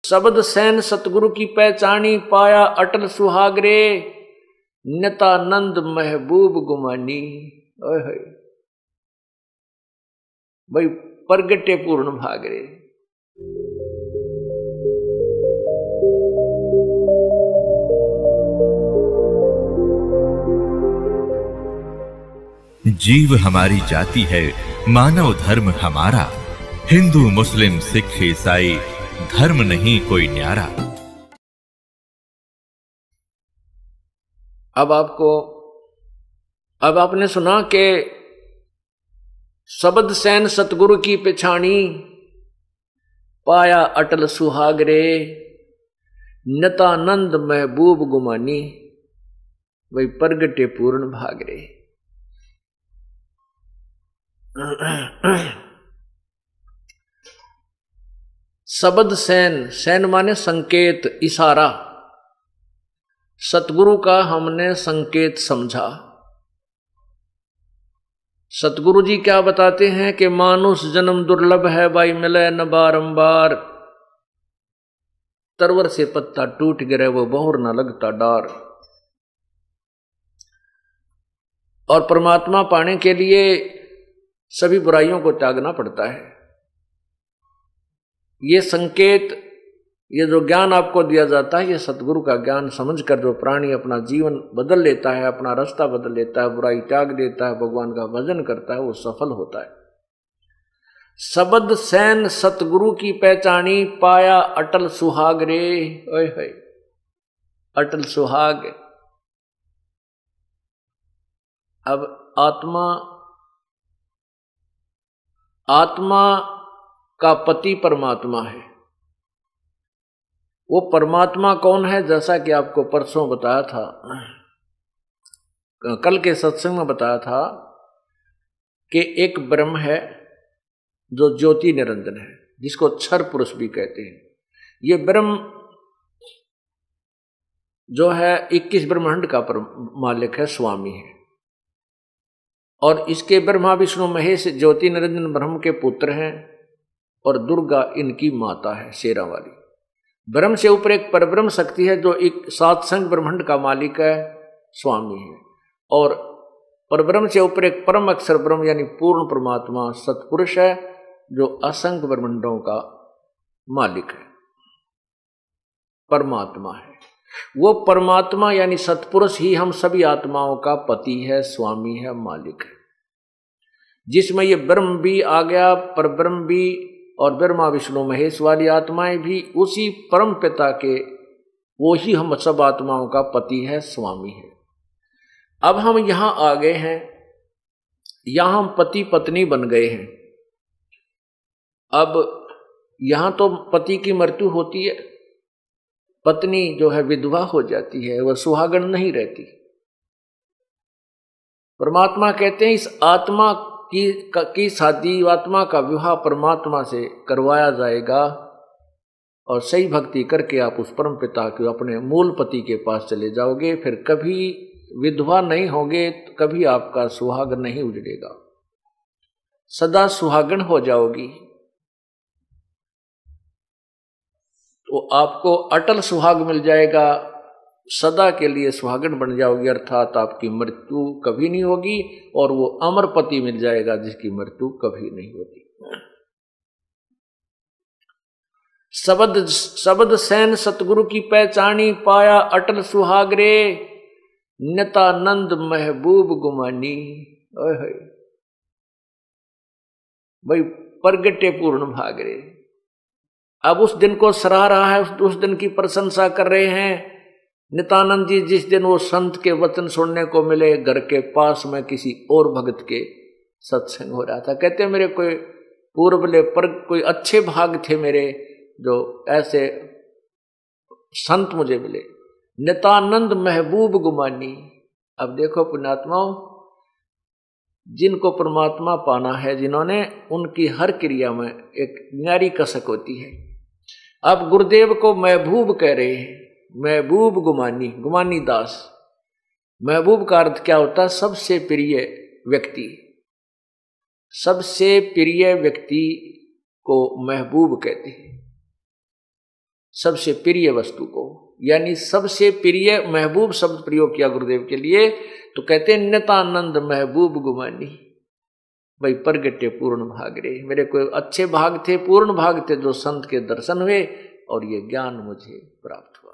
शब्द सैन सतगुरु की पहचानी, पाया अटल सुहागरे, नितानंद महबूब गुमानी। भाई प्रगटे पूर्ण भागरे। जीव हमारी जाति है, मानव धर्म हमारा, हिंदू मुस्लिम सिख ईसाई धर्म नहीं कोई न्यारा। अब आपने सुना कि शब्द सैन सतगुरु की पिछानी, पाया अटल सुहागरे, नितानंद महबूब गुमानी। वही प्रगटे पूर्ण भागरे। शब्द सैन, सैन माने संकेत, इशारा। सतगुरु का हमने संकेत समझा। सतगुरु जी क्या बताते हैं कि मानुष जन्म दुर्लभ है, भाई मिले न बारंबार। तरवर से पत्ता टूट गिरे, वो बहुर न लगता डार। और परमात्मा पाने के लिए सभी बुराइयों को त्यागना पड़ता है। ये संकेत, ये जो ज्ञान आपको दिया जाता है, ये सतगुरु का ज्ञान समझकर जो प्राणी अपना जीवन बदल लेता है, अपना रास्ता बदल लेता है, बुराई त्याग देता है, भगवान का भजन करता है, वो सफल होता है। शब्द सैन सतगुरु की पहचानी, पाया अटल सुहागरे। ओए होए, अटल सुहाग। अब आत्मा का पति परमात्मा है। वो परमात्मा कौन है? जैसा कि आपको परसों बताया था, कल के सत्संग में बताया था कि एक ब्रह्म है जो ज्योति निरंजन है, जिसको क्षर पुरुष भी कहते हैं। ये ब्रह्म जो है 21 ब्रह्मांड का मालिक है, स्वामी है। और इसके ब्रह्मा विष्णु महेश ज्योति निरंजन ब्रह्म के पुत्र हैं, और दुर्गा इनकी माता है, शेरा वाली। ब्रह्म से ऊपर एक परब्रह्म शक्ति है जो एक सातसंग ब्रह्मांड का मालिक है, स्वामी है। और परब्रह्म से ऊपर एक परम अक्षर ब्रह्म यानी पूर्ण परमात्मा सतपुरुष है, जो असंख्य ब्रह्मांडों का मालिक है, परमात्मा है। वो परमात्मा यानी सतपुरुष ही हम सभी आत्माओं का पति है, स्वामी है, मालिक है। जिसमें ये ब्रह्म भी आ गया, परब्रह्म भी, और ब्रह्मा विष्णु महेश वाली आत्माएं भी उसी परम पिता के, वो ही हम सब आत्माओं का पति है, स्वामी है। अब हम यहां आ गए हैं, यहां हम पति पत्नी बन गए हैं। अब यहां तो पति की मृत्यु होती है, पत्नी जो है विधवा हो जाती है, वह सुहागन नहीं रहती। परमात्मा कहते हैं इस आत्मा की शादी, आत्मा का विवाह परमात्मा से करवाया जाएगा, और सही भक्ति करके आप उस परम पिता के अपने मूल पति के पास चले जाओगे, फिर कभी विधवा नहीं होगे, कभी आपका सुहाग नहीं उजड़ेगा, सदा सुहागन हो जाओगी। तो आपको अटल सुहाग मिल जाएगा, सदा के लिए सुहागन बन जाओगी, अर्थात आपकी मृत्यु कभी नहीं होगी, और वो अमर पति मिल जाएगा जिसकी मृत्यु कभी नहीं होती। शब्द सैन सतगुरु की पहचानी, पाया अटल सुहागरे, नितानंद महबूब गुमानी। भाई प्रगटे पूर्ण भागरे। अब उस दिन को सराह रहा है, उस दिन की प्रशंसा कर रहे हैं नित्यानंद जी। जिस दिन वो संत के वचन सुनने को मिले, घर के पास में किसी और भगत के सत्संग हो रहा था। कहते मेरे कोई पूर्वले पर कोई अच्छे भाग थे मेरे, जो ऐसे संत मुझे मिले, नित्यानंद महबूब गुमानी। अब देखो पुण्यात्माओं, जिनको परमात्मा पाना है, जिन्होंने, उनकी हर क्रिया में एक न्यारी कसक होती है। अब गुरुदेव को महबूब कह रहे हैं, महबूब गुमानी, गुमानी दास। महबूब का अर्थ क्या होता है? सबसे प्रिय व्यक्ति। सबसे प्रिय व्यक्ति को महबूब कहते हैं। सबसे प्रिय वस्तु को, यानी सबसे प्रिय महबूब शब्द प्रयोग किया गुरुदेव के लिए, तो कहते हैं नितानंद महबूब गुमानी। भाई प्रगटे पूर्ण भाग रे, मेरे कोई अच्छे भाग थे, पूर्ण भाग थे जो संत के दर्शन हुए और ये ज्ञान मुझे प्राप्त हुआ।